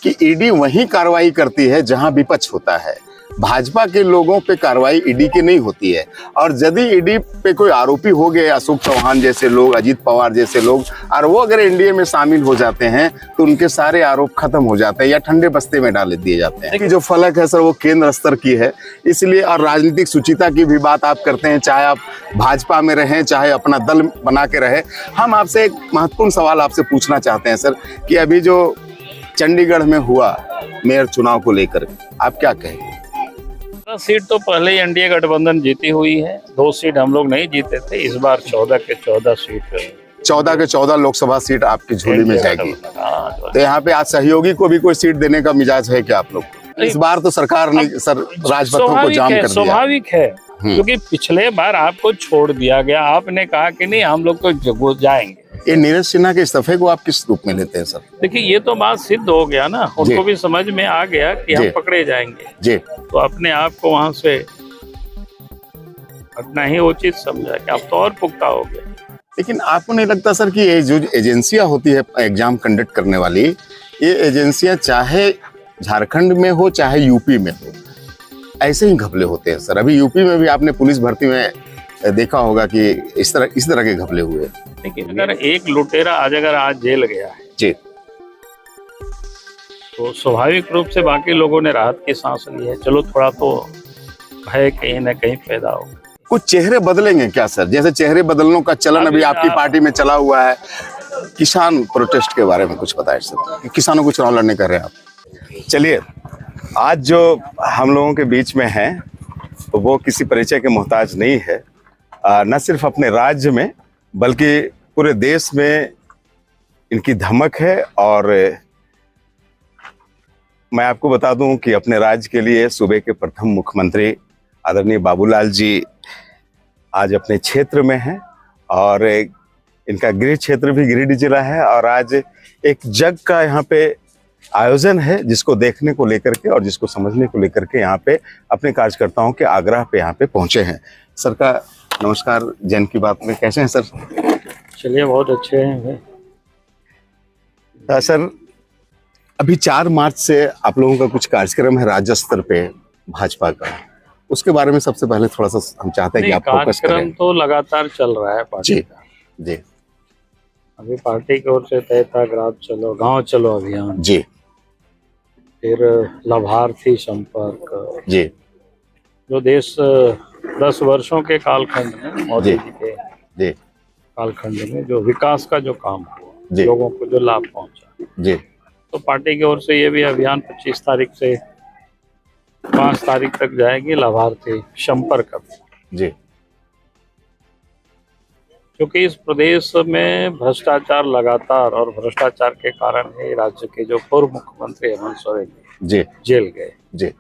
कि ईडी वहीं कार्रवाई करती है जहां विपक्ष होता है। भाजपा के लोगों पे कार्रवाई ईडी की नहीं होती है। और यदि ईडी पे कोई आरोपी हो गए, अशोक चौहान जैसे लोग, अजीत पवार जैसे लोग, और वो अगर एनडीए में शामिल हो जाते हैं तो उनके सारे आरोप खत्म हो जाते हैं या ठंडे बस्ते में डाल दिए जाते हैं। कि जो फलक है सर वो केंद्र स्तर की है, इसलिए। और राजनीतिक शुचिता की भी बात आप करते हैं, चाहे आप भाजपा में रहें, चाहे अपना दल बना के रहे। हम आपसे एक महत्वपूर्ण सवाल आपसे पूछना चाहते हैं सर, कि अभी जो चंडीगढ़ में हुआ मेयर चुनाव को लेकर, आप क्या कहेंगे? सीट तो पहले ही एनडीए गठबंधन जीती हुई है। 2 सीट हम लोग नहीं जीते थे, इस बार 14 के 14 सीट 14 के 14 लोकसभा सीट आपकी झोली में जाएगी। हाँ, तो यहाँ पे आज सहयोगी को भी कोई सीट देने का मिजाज है क्या आप लोग? इस बार तो सरकार ने सर राजपथों को जाम कर दिया। स्वाभाविक है, क्योंकि पिछले बार आपको छोड़ दिया गया, आपने कहा कि नहीं हम लोग तो जाएंगे। ये नीरज सिन्हा के इस्तीफे को आप किस रूप में लेते हैं सर? देखिए ये तो बात सिद्ध हो गया ना, उनको भी समझ में आ गया कि हम पकड़े जाएंगे जी, तो अपने आप को वहां से हटना ही उचित समझा कि अब तो और पुख्ता हो गया। लेकिन आपको नहीं लगता सर कि ये जो एजेंसियां होती है एग्जाम कंडक्ट करने वाली, ये एजेंसियां चाहे झारखंड में हो चाहे यूपी में हो, ऐसे ही घपले होते हैं सर? अभी यूपी में भी आपने पुलिस भर्ती में देखा होगा कि इस तरह के घपले हुए। देखिए अगर एक लुटेरा आज जेल गया है जी, तो स्वाभाविक रूप से बाकी लोगों ने राहत की सांस ली है। चलो थोड़ा तो भय कहीं ना कहीं पैदा हो। कुछ चेहरे बदलेंगे क्या सर? जैसे चेहरे बदलने का चलन अभी आपकी पार्टी में चला हुआ है। किसान प्रोटेस्ट के बारे में कुछ बताएं सर, किसानों को चुनाव लड़ने कर रहे हैं आप। चलिए, आज जो हम लोगों के बीच में है वो किसी परिचय के मोहताज नहीं है। न सिर्फ अपने राज्य में बल्कि पूरे देश में इनकी धमक है। और मैं आपको बता दूं कि अपने राज्य के लिए सूबे के प्रथम मुख्यमंत्री आदरणीय बाबूलाल जी आज अपने क्षेत्र में हैं, और इनका गृह क्षेत्र भी गिरिडीह जिला है। और आज एक जग का यहाँ पे आयोजन है, जिसको देखने को लेकर के और जिसको समझने को लेकर के यहाँ पे अपने कार्यकर्ताओं के आग्रह पे यहाँ पे पहुंचे हैं। सर का नमस्कार। जन की बात में कैसे हैं सर? चलिए बहुत अच्छे हैं सर। अभी 4 मार्च से आप लोगों का कुछ कार्यक्रम है राज्य स्तर पे भाजपा का, उसके बारे में सबसे पहले थोड़ा सा हम चाहते हैं कि आप फोकस करें। कार्यक्रम तो लगातार चल रहा है पार्टी का जी। अभी पार्टी की ओर से तय था गांव चलो अभियान जी, फिर लाभार्थी संपर्क जी, जो देश 10 वर्षों के कालखंड में मोदी जी के कालखंड में जो विकास का जो काम हुआ, लोगों को जो लाभ पहुंचा जी, तो पार्टी की ओर से ये भी अभियान 25 तारीख से 5 तारीख तक जाएगी, लाभार्थी संपर्क अभियान जी। क्योंकि इस प्रदेश में भ्रष्टाचार लगातार, और भ्रष्टाचार के कारण ही राज्य के जो पूर्व मुख्यमंत्री हेमंत सोरेन जी जेल गए जी।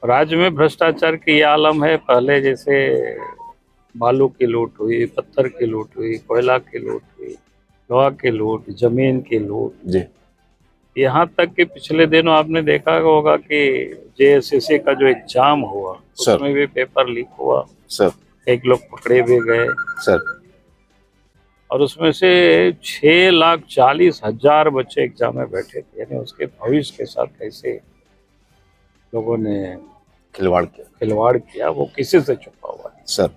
राज्य में भ्रष्टाचार की ये आलम है, पहले जैसे बालू की लूट हुई, पत्थर की लूट हुई, कोयला की लूट हुई, लोहा की लूट, जमीन की लूट जी। यहाँ तक कि पिछले दिनों आपने देखा होगा कि जेएसएससी का जो एग्जाम हुआ उसमें भी पेपर लीक हुआ सर, एक लोग पकड़े भी गए सर, और उसमें से 6,40,000 बच्चे एग्जाम में बैठे थे। यानी उसके भविष्य के साथ कैसे लोगों ने खिलवाड़ किया वो किसी से छुपा हुआ है सर।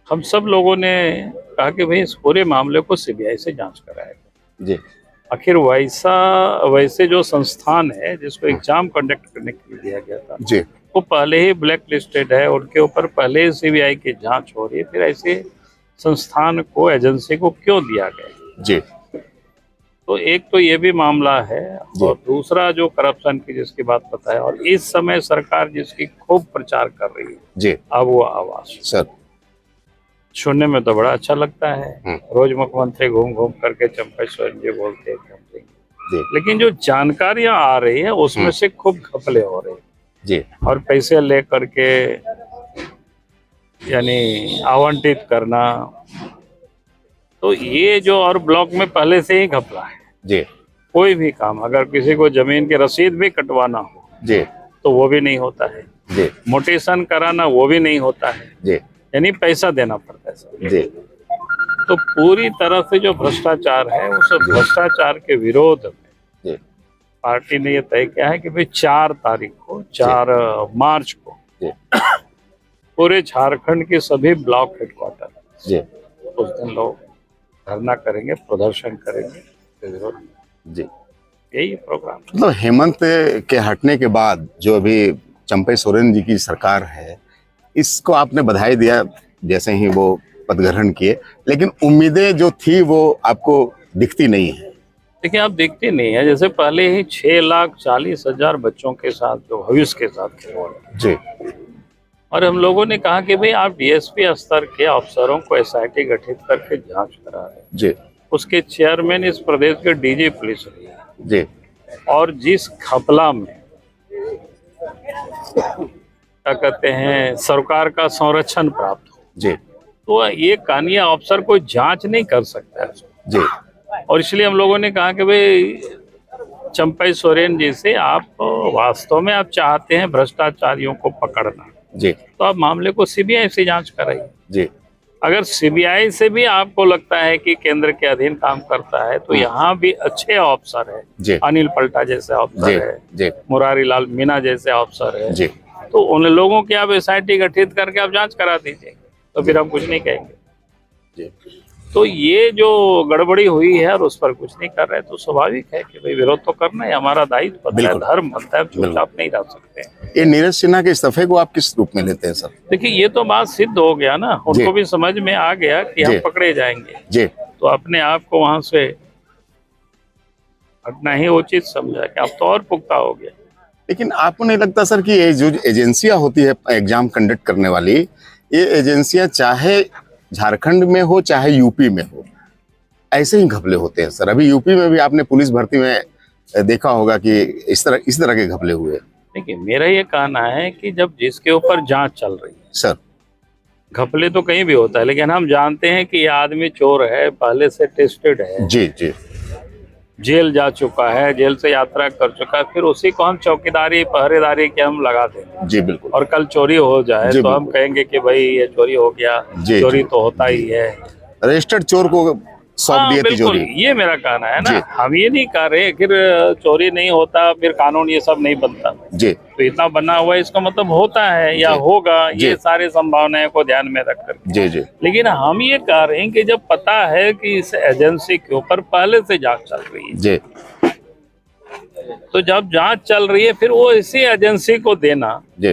हम सब लोगों ने कहा कि भाई इस पूरे मामले को सीबीआई से जांच कराएगा जी। आखिर वैसे जो संस्थान है जिसको एग्जाम कंडक्ट करने के लिए दिया गया था जी, वो पहले ही ब्लैक लिस्टेड है, उनके ऊपर पहले ही सीबीआई की जांच हो रही है, फिर ऐसे संस्थान को, एजेंसी को क्यों दिया गया जी? तो एक तो ये भी मामला है, और दूसरा जो करप्शन की जिसकी बात बताया, और इस समय सरकार जिसकी खूब प्रचार कर रही है जी, अब वो आवास सर सुनने में तो बड़ा अच्छा लगता है। रोज मुख्यमंत्री घूम घूम करके चंपेश्वर जी बोलते हैं, लेकिन जो जानकारियां आ रही है उसमें से खूब घपले हो रहे हैं जी, और पैसे ले करके यानी आवंटित करना, तो ये जो, और ब्लॉक में पहले से ही घपला है जी। कोई भी काम, अगर किसी को जमीन की रसीद भी कटवाना हो जी तो वो भी नहीं होता है जी, मोटेशन कराना वो भी नहीं होता है जी, यानी पैसा देना पड़ता है सर जी। तो पूरी तरह से जो भ्रष्टाचार है उस भ्रष्टाचार के विरोध में पार्टी ने ये तय किया है कि भाई 4 तारीख को 4 मार्च को जी पूरे झारखंड के सभी ब्लॉक हेडक्वार्टर जी उस दिन लोग धरना करेंगे, प्रदर्शन करेंगे विरोध में। जी। यही प्रोग्राम। मतलब हेमंत के हटने के बाद जो अभी चंपई सोरेन जी की सरकार है, इसको आपने बधाई दिया जैसे ही वो पद ग्रहण किए, लेकिन उम्मीदें जो थी वो आपको दिखती नहीं है। देखिए, आप देखते नहीं है, जैसे पहले ही 6,40,000 बच्चों के साथ जो भविष्य के साथ खिलवाड़ जी और हम लोगों ने कहा कि भाई आप डीएसपी स्तर के अफसरों को एसआईटी गठित करके जांच करा रहे हैं। जी उसके चेयरमैन इस प्रदेश के डीजी पुलिस रही है जी। और जिस घपला में क्या कहते हैं सरकार का संरक्षण प्राप्त हो, जी तो ये कानूनी अफसर कोई जांच नहीं कर सकता है जी। और इसलिए हम लोगों ने कहा कि भाई चंपई सोरेन जी से आप वास्तव में आप चाहते हैं भ्रष्टाचारियों को पकड़ना, जी तो आप मामले को सीबीआई से जांच कराइए। जी अगर सीबीआई से भी आपको लगता है कि केंद्र के अधीन काम करता है तो यहाँ भी अच्छे अफसर है, जी। अनिल पलटा जैसे अफसर है, जी मुरारी लाल मीणा जैसे अफसर है, जी। तो उन लोगों की आप एसआईटी गठित करके आप जांच करा दीजिए, तो फिर हम कुछ नहीं कहेंगे। जी। तो ये जो गड़बड़ी हुई है और उस पर कुछ नहीं कर रहे, तो स्वाभाविक है कि भाई विरोध तो करना है, हमारा दायित्व बनता है, धर्म बनता है, चुपचाप नहीं रह सकते। ये नीरज सिन्हा के इस्तीफे को आप किस रूप में लेते हैं सर? देखिए, ये तो बात सिद्ध हो गया ना, उनको भी समझ में आ गया कि हम पकड़े जाएंगे जी, तो अपने आप को वहां से हटना ही उचित समझा कि अब तो और पुख्ता हो गया। लेकिन आपको नहीं लगता सर कि ये जो एजेंसियां होती है एग्जाम कंडक्ट करने वाली, ये एजेंसियां चाहे झारखंड में हो चाहे यूपी में हो, ऐसे ही घपले होते हैं सर? अभी यूपी में भी आपने पुलिस भर्ती में देखा होगा कि इस तरह के घपले हुए। देखिए, मेरा ये कहना है कि जब जिसके ऊपर जांच चल रही है सर, घपले तो कहीं भी होता है, लेकिन हम जानते हैं कि ये आदमी चोर है, पहले से टेस्टेड है, जी जी, जेल जा चुका है, जेल से यात्रा कर चुका है, फिर उसी को हम चौकीदारी पहरेदारी के हम लगा देंगे। जी बिल्कुल। और कल चोरी हो जाए तो हम कहेंगे कि भाई ये चोरी हो गया, चोरी तो होता ही है, रजिस्टर्ड चोर को सौंप दिए तिजोरी। ये मेरा कहना है ना, हम ये नहीं कह रहे फिर चोरी नहीं होता, फिर कानून ये सब नहीं बनता जी। तो इतना बना हुआ है, इसका मतलब होता है या होगा, ये सारे संभावनाएं को ध्यान में रख कर। जी जी। लेकिन हम ये कह रहे हैं कि जब पता है कि इस एजेंसी के ऊपर पहले से जांच चल रही है जी, तो जब जांच चल रही है फिर वो इसी एजेंसी को देना जी,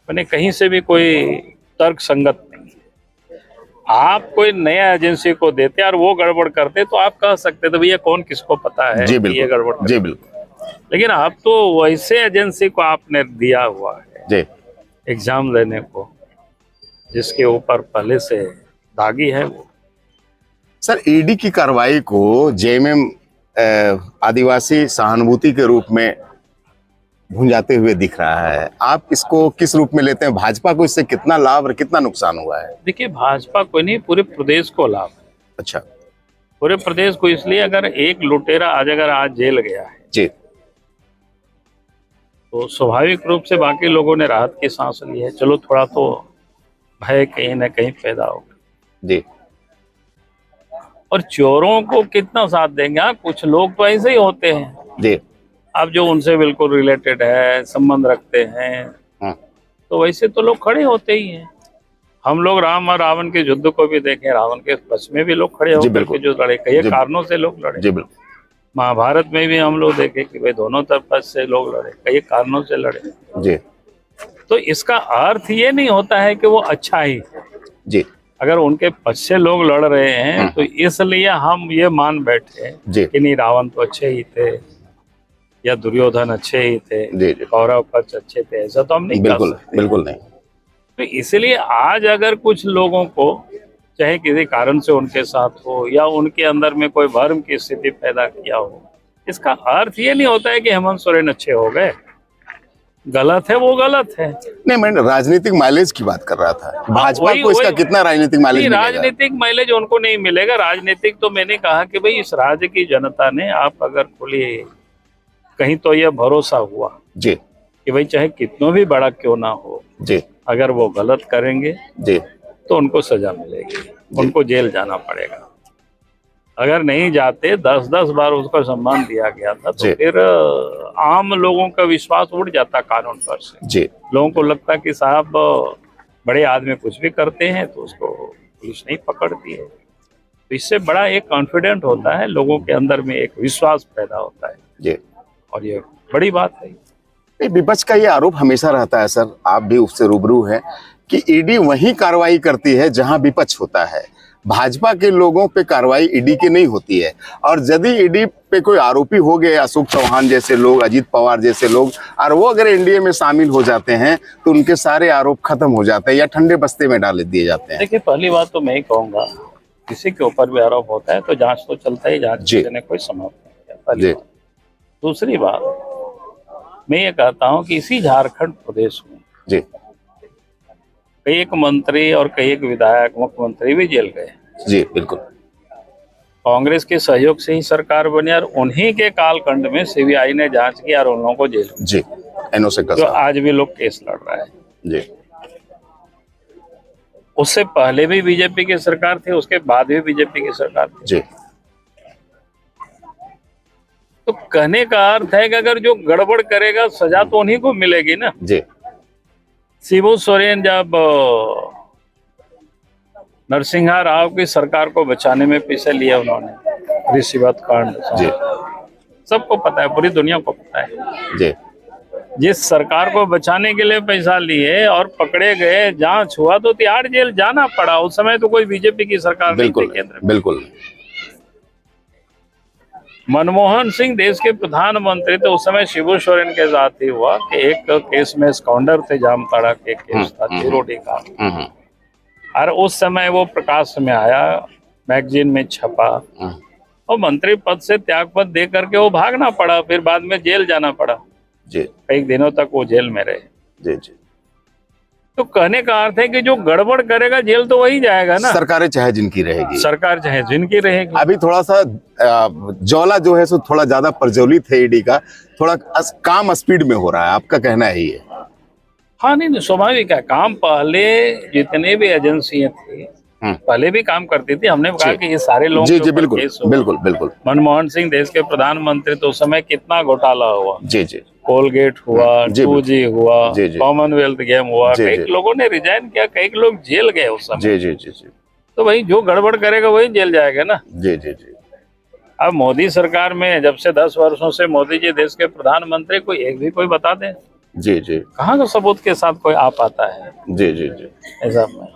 मैंने कहीं से भी कोई तर्क संगत नहीं। आप कोई नया एजेंसी को देते और वो गड़बड़ करते तो आप कह सकते थे भैया कौन किसको पता है जी कि ये गड़बड़ करते। जी बिल्कुल। लेकिन आप तो वैसे एजेंसी को आपने दिया हुआ है जी, एग्जाम लेने को जिसके ऊपर पहले से दागी है वो। सर, ईडी की कार्रवाई को जेएमएम आदिवासी सहानुभूति के रूप में भूंजाते हुए दिख रहा है, आप इसको किस रूप में लेते हैं? भाजपा को इससे कितना लाभ और कितना नुकसान हुआ है? देखिए, भाजपा को नहीं, पूरे प्रदेश को लाभ है। अच्छा, पूरे प्रदेश को इसलिए, अगर एक लुटेरा आज जेल गया है जी, तो स्वाभाविक रूप से बाकी लोगों ने राहत की सांस ली है, चलो थोड़ा तो भय कहीं ना कहीं पैदा होगा जी। और चोरों को कितना साथ देंगे? हाँ, कुछ लोग तो ऐसे ही होते हैं जी, अब जो उनसे बिल्कुल रिलेटेड है, संबंध रखते हैं, हाँ, तो वैसे तो लोग खड़े होते ही हैं। हम लोग राम और रावण के युद्ध को भी देखें, रावण के पक्ष में भी लोग खड़े होकर के जो लड़े, कई कारणों से लोग लड़े। जी बिल्कुल। महाभारत में भी हम लोग देखे कि भाई दोनों तरफ से लोग लड़े, कई कारणों से लड़े। जी, तो इसका अर्थ ये नहीं होता है कि वो अच्छा ही है। जी, अगर उनके पक्ष से लोग लड़ रहे हैं तो इसलिए हम ये मान बैठे कि नहीं रावण तो अच्छे ही थे या दुर्योधन अच्छे ही थे, कौरव पक्ष अच्छे थे, ऐसा तो हम नहीं कह सकते। बिल्कुल नहीं। तो इसलिए आज अगर कुछ लोगों को चाहे किसी कारण से उनके साथ हो या उनके अंदर में कोई भ्रम की स्थिति पैदा किया हो, इसका अर्थ ये नहीं होता है कि हेमंत सोरेन अच्छे हो गए। गलत है वो गलत है। नहीं, मैं राजनीतिक माइलेज की बात कर रहा था। भाजपा को इसका कितना राजनीतिक माइलेज मिलेगा? राजनीतिक माइलेज उनको नहीं मिलेगा। राजनीतिक तो मैंने कहा कि भाई इस राज्य की जनता ने, आप अगर खुली कहीं तो यह भरोसा हुआ जी कि भाई चाहे कितना भी बड़ा क्यों ना हो जी, अगर वो गलत करेंगे जी तो उनको सजा मिलेगी, उनको जेल जाना पड़ेगा। अगर नहीं जाते 10-10 बार उसको सम्मान दिया गया था, तो फिर आम लोगों का विश्वास उड़ जाता कानून पर से। जी, लोगों को लगता कि साहब बड़े आदमी कुछ भी करते हैं तो उसको पुलिस नहीं पकड़ती है। तो इससे बड़ा एक कॉन्फिडेंट होता है, लोगों के अंदर में एक विश्वास पैदा होता है जी। और ये बड़ी बात है। नहीं, विपक्ष का ये आरोप हमेशा रहता है सर, आप भी उससे रूबरू हैं, कि ईडी वही कार्रवाई करती है जहां विपक्ष होता है। भाजपा के लोगों पे कार्रवाई ईडी की नहीं होती है, और यदि ईडी पे कोई आरोपी हो गए, अशोक चौहान जैसे लोग, अजीत पवार जैसे लोग, और वो अगर एनडीए में शामिल हो जाते हैं तो उनके सारे आरोप खत्म हो जाते हैं या ठंडे बस्ते में डाल दिए जाते हैं। देखिए, पहली बात तो मैं ही कहूँगा, किसी के ऊपर भी आरोप होता है तो जांच तो चलता ही, जांच ने कोई समाप्त नहीं किया, पहली बात। दूसरी बात, मैं ये कहता हूँ कि इसी झारखंड प्रदेश में जी कई एक मंत्री और कई एक विधायक, मुख्यमंत्री भी जेल गए। जी बिल्कुल। कांग्रेस के सहयोग से ही सरकार बनी और उन्हीं के कालखंड में सीबीआई ने जांच की और उन लोगों को जेल में, जी एनओ से जो आज भी लोग केस लड़ रहा है। जी, उससे पहले भी बीजेपी की सरकार थी, उसके बाद भी बीजेपी की सरकार थी। जी। तो कहने का अर्थ है कि अगर जो गड़बड़ करेगा सजा तो उन्हीं को मिलेगी ना। जी। शिबू सोरेन जब नरसिंहा राव की सरकार को बचाने में पीछे लिया उन्होंने, रिश्वत कांड, सबको पता है, पूरी दुनिया को पता है। जी। जिस सरकार को बचाने के लिए पैसा लिए और पकड़े गए, जांच हुआ तो तिहाड़ जेल जाना पड़ा। उस समय तो कोई बीजेपी की सरकार नहीं थी केंद्र में। बिल्कुल। मनमोहन सिंह देश के प्रधानमंत्री थे उस समय, शिबू सोरेन के साथ ही हुआ कि एक केस में स्काउंडर थे, जामताड़ा के केस था, चिरोडी का, और उस समय वो प्रकाश में आया, मैगजीन में छपा, और मंत्री पद से त्याग पद दे करके वो भागना पड़ा, फिर बाद में जेल जाना पड़ा। जी। कई दिनों तक वो जेल में रहे। जी जी। तो कहने का अर्थ है कि जो गड़बड़ करेगा जेल तो वही जाएगा ना, सरकारें चाहे जिनकी रहेगी, सरकार चाहे जिनकी रहेगी। अभी थोड़ा सा ज्वाला जो है सो थोड़ा ज्यादा प्रज्वलित है, ईडी का थोड़ा काम स्पीड में हो रहा है, आपका कहना है ये? हाँ, नहीं, स्वाभाविक है। काम पहले जितने भी एजेंसियां थी पहले भी काम करती थी। हमने कहा कि ये सारे लोग, जी जी बिल्कुल बिल्कुल बिल्कुल। मनमोहन सिंह देश के प्रधानमंत्री तो उस समय कितना घोटाला हुआ। जी जी। कोलगेट हुआ, 2G हुआ, कॉमनवेल्थ गेम हुआ, कई लोगों ने रिजाइन किया, कई लोग जेल गए उस समय। जी जी जी जी। तो भाई जो गड़बड़ करेगा वही जेल जाएगा ना। जी जी जी। अब मोदी सरकार में जब से 10 वर्षों से मोदी जी देश के प्रधानमंत्री, कोई एक भी कोई बता दे। जी जी। कहाँ का सबूत के साथ कोई आ पाता है? जी जी जी। ऐसा में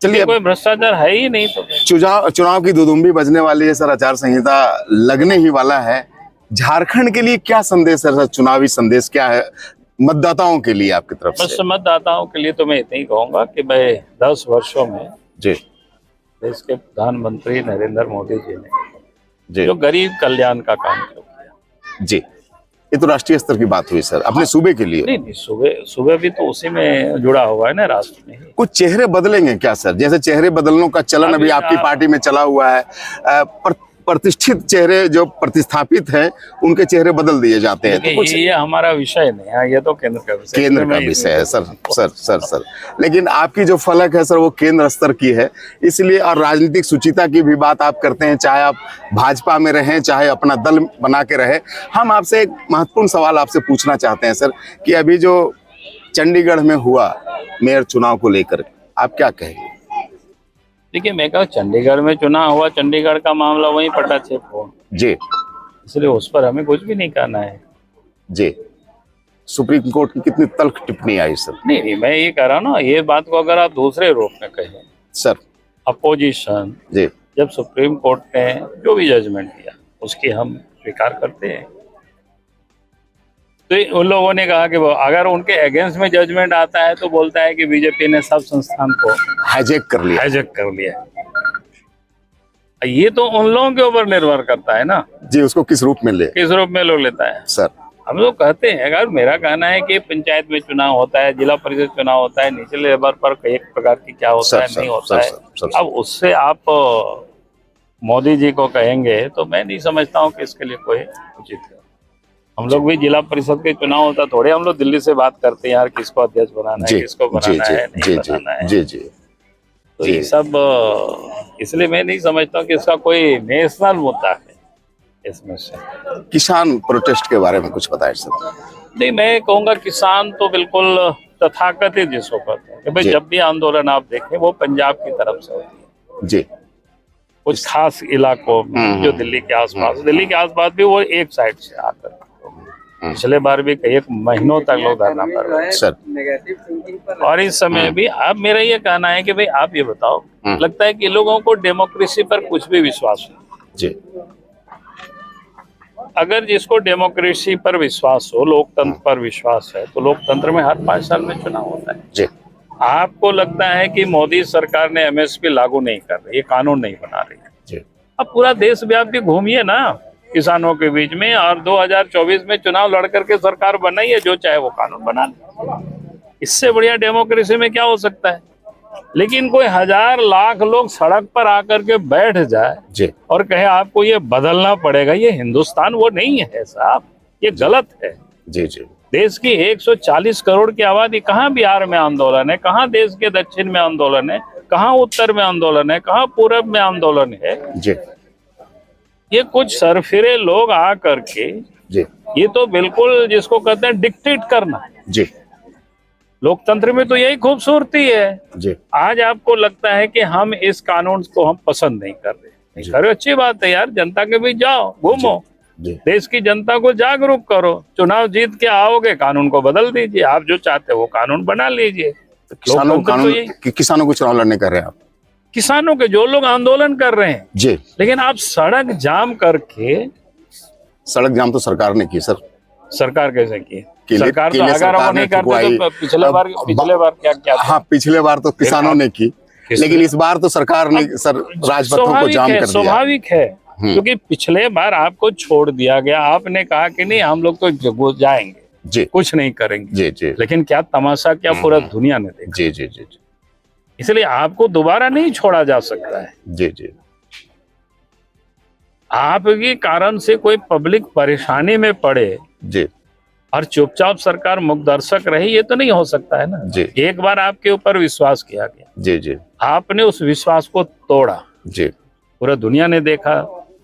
चलिए, कोई भ्रष्टाचार है ही नहीं। तो चुनाव की दुदुम्बी बजने वाली है सर, आचार संहिता लगने ही वाला है। झारखंड के लिए क्या संदेश है सर, चुनावी संदेश क्या है मतदाताओं के लिए आपकी तरफ से? बस मतदाताओं के लिए तो मैं इतना ही कहूंगा कि भाई 10 वर्षों में जी देश के प्रधानमंत्री नरेंद्र मोदी जी ने जो गरीब कल्याण का काम किया जी, ये तो राष्ट्रीय स्तर की बात हुई सर, अपने सूबे के लिए। नहीं, सूबे भी तो उसी में जुड़ा हुआ है ना, राष्ट्र में। कुछ चेहरे बदलेंगे क्या सर? जैसे चेहरे बदलने का चलन अभी आपकी पार्टी में चला हुआ है, प्रतिष्ठित चेहरे जो प्रतिस्थापित हैं उनके चेहरे बदल दिए जाते हैं। तो कुछ ये हमारा विषय नहीं है, ये तो केंद्र का विषय, केंद्र का विषय है सर। सर सर सर लेकिन आपकी जो फलक है सर वो केंद्र स्तर की है, इसलिए। और राजनीतिक सुचिता की भी बात आप करते हैं, चाहे आप भाजपा में रहें, चाहे अपना दल बना के रहे। हम आपसे एक महत्वपूर्ण सवाल आपसे पूछना चाहते हैं सर, कि अभी जो चंडीगढ़ में हुआ मेयर चुनाव को लेकर, आप क्या कहेंगे? देखिए, मैं कहूँ चंडीगढ़ में चुनाव हुआ, चंडीगढ़ का मामला वहीं पटाक्षेप हुआ जी, इसलिए उस पर हमें कुछ भी नहीं कहना है जी। सुप्रीम कोर्ट की कितनी तल्ख टिप्पणी आई सर? नहीं, मैं ये कह रहा हूँ ना, ये बात को अगर आप दूसरे रूप में कहें सर, अपोजिशन जी, जब सुप्रीम कोर्ट ने जो भी जजमेंट दिया उसकी हम स्वीकार करते हैं। तो उन लोगों ने कहा कि वो अगर उनके अगेंस्ट में जजमेंट आता है तो बोलता है कि बीजेपी ने सब संस्थान को हाईजैक कर लिया। ये तो उन लोगों के ऊपर निर्भर करता है ना जी, उसको किस रूप में लोग लेता है सर। हम लोग कहते हैं, अगर मेरा कहना है कि पंचायत में चुनाव होता है, जिला परिषद चुनाव होता है, निचले लेवल पर कई प्रकार की क्या होता है, नहीं होता है। अब उससे आप मोदी जी को कहेंगे तो मैं नहीं समझता हूँ कि इसके लिए कोई उचित है। हम लोग भी जिला परिषद के चुनाव होता, थोड़े हम लोग दिल्ली से बात करते हैं यार किसको अध्यक्ष बनाना है, किसको बनाना है, नहीं बनाना है। जी जी। तो ये सब इसलिए मैं नहीं समझता हूँ कि इसका कोई नेशनल मुद्दा है इसमें से। किसान प्रोटेस्ट के बारे में कुछ बताएं सर। नहीं, मैं कहूँगा किसान तो बिल्कुल तथाकथित जिसको कहते हैं कि भाई जी। जब भी आंदोलन आप देखें वो पंजाब की तरफ से होती है, जी कुछ खास इलाकों में जो दिल्ली के आसपास भी वो एक साइड से आकर। पिछले बार भी कई एक महीनों तक लोग धरना कर रहे हैं सर। और इस समय भी। अब मेरा ये कहना है कि भाई आप ये बताओ, लगता है कि लोगों को डेमोक्रेसी पर कुछ भी विश्वास नहीं। जी अगर जिसको डेमोक्रेसी पर विश्वास हो, लोकतंत्र पर विश्वास है, तो लोकतंत्र में हर 5 साल में चुनाव होता है। जी आपको लगता है कि मोदी सरकार ने एमएसपी लागू नहीं कर रही, ये कानून नहीं बना रही है, जी अब पूरा देश व्यापी घूमिए ना किसानों के बीच में, और 2024 में चुनाव लड़ करके सरकार बनाइए, जो चाहे वो कानून बना ले। इससे बढ़िया डेमोक्रेसी में क्या हो सकता है? लेकिन कोई 1000 लाख लोग सड़क पर आकर के बैठ जाए जी और कहे आपको ये बदलना पड़ेगा, ये हिंदुस्तान वो नहीं है साहब, ये गलत है। जी जी देश की 140 करोड़ की आबादी, कहाँ बिहार में आंदोलन है, कहाँ देश के दक्षिण में आंदोलन है, कहाँ उत्तर में आंदोलन है, कहाँ पूरब में आंदोलन है। जी ये कुछ सरफिरे लोग आ करके, जी ये तो बिल्कुल जिसको कहते हैं डिक्टेट करना है। जी लोकतंत्र में तो यही खूबसूरती है। जी आज आपको लगता है कि हम इस कानून को हम पसंद नहीं कर रहे, अरे अच्छी बात है यार, जनता के बीच जाओ, घूमो, जी देश की जनता को जागरूक करो, चुनाव जीत के आओगे, कानून को बदल दीजिए, आप जो चाहते हो वो कानून बना लीजिए। किसानों लोकतंत्र तो यही, किसानों को चुनाव लड़ने कर रहे हैं आप। किसानों के जो लोग आंदोलन कर रहे हैं, जी लेकिन आप सड़क जाम करके, सड़क जाम तो सरकार ने की सर। सरकार कैसे की? केले- सरकार तो केले अगर सरकार वो ने नहीं करते ठुकवाई। तो पिछले बार क्या क्या था? हाँ पिछले बार तो किसानों ने की, लेकिन इस बार तो सरकार ने सर राजपथों को जाम कर दिया। स्वाभाविक है, क्योंकि पिछले बार आपको छोड़ दिया गया, आपने कहा कि नहीं हम लोग तो जाएंगे, जी कुछ नहीं करेंगे। जी जी लेकिन क्या तमाशा क्या पूरा दुनिया ने देखा। जी जी जी इसलिए आपको दोबारा नहीं छोड़ा जा सकता है। जी जी आपके कारण से कोई पब्लिक परेशानी में पड़े जी और चुपचाप सरकार मुखदर्शक रही, ये तो नहीं हो सकता है ना। जी एक बार आपके ऊपर विश्वास किया गया, जी जी आपने उस विश्वास को तोड़ा, जी पूरा दुनिया ने देखा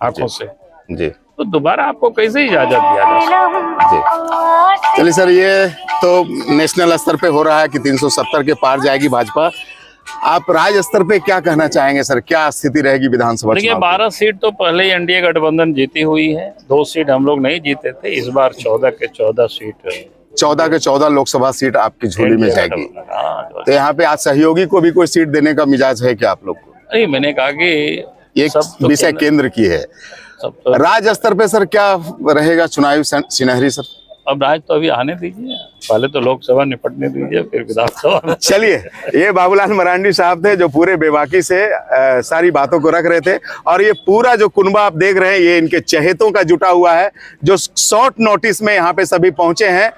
आंखों से, जी तो दोबारा आपको कैसे इजाजत दिया जा सकता? जी चलिए सर, ये तो नेशनल स्तर पे हो रहा है कि 370 के पार जाएगी भाजपा। आप राज्य स्तर पे क्या कहना चाहेंगे सर, क्या स्थिति रहेगी विधानसभा देखिए, चुनाव की? 12 सीट तो पहले ही एनडीए गठबंधन जीती हुई है, 2 सीट हम लोग नहीं जीते थे, इस बार 14 के 14 सीट 14 के 14 लोकसभा सीट आपकी झोली में जाएगी। हाँ, तो यहाँ पे आज सहयोगी को भी कोई सीट देने का मिजाज है क्या आप लोग को? नहीं, मैंने कहा कि ये सब तो विषय केंद्र की है। सब तो, राज्य स्तर पे सर क्या रहेगा चुनावी सिनहरी सर? अब राज तो अभी आने दीजिए, पहले तो लोकसभा निपटने दीजिए, फिर विधानसभा में। चलिए, ये बाबूलाल मरांडी साहब थे जो पूरे बेबाकी से सारी बातों को रख रहे थे, और ये पूरा जो कुनबा आप देख रहे हैं ये इनके चहेतों का जुटा हुआ है जो शॉर्ट नोटिस में यहाँ पे सभी पहुंचे हैं।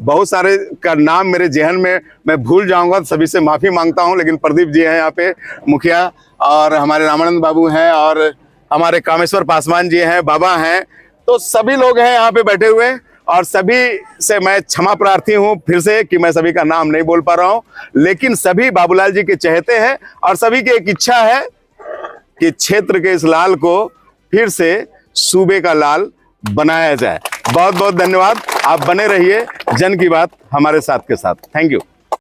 बहुत सारे का नाम मेरे जहन में मैं भूल जाऊंगा, सभी से माफी मांगता हूं, लेकिन प्रदीप जी हैं यहाँ पे मुखिया, और हमारे रामानंद बाबू हैं, और हमारे कामेश्वर पासवान जी हैं, बाबा हैं, तो सभी लोग हैं यहाँ पे बैठे हुए। और सभी से मैं क्षमा प्रार्थी हूं फिर से कि मैं सभी का नाम नहीं बोल पा रहा हूं, लेकिन सभी बाबूलाल जी के चहेते हैं और सभी की एक इच्छा है कि क्षेत्र के इस लाल को फिर से सूबे का लाल बनाया जाए। बहुत बहुत धन्यवाद, आप बने रहिए जन की बात हमारे साथ के साथ। Thank you.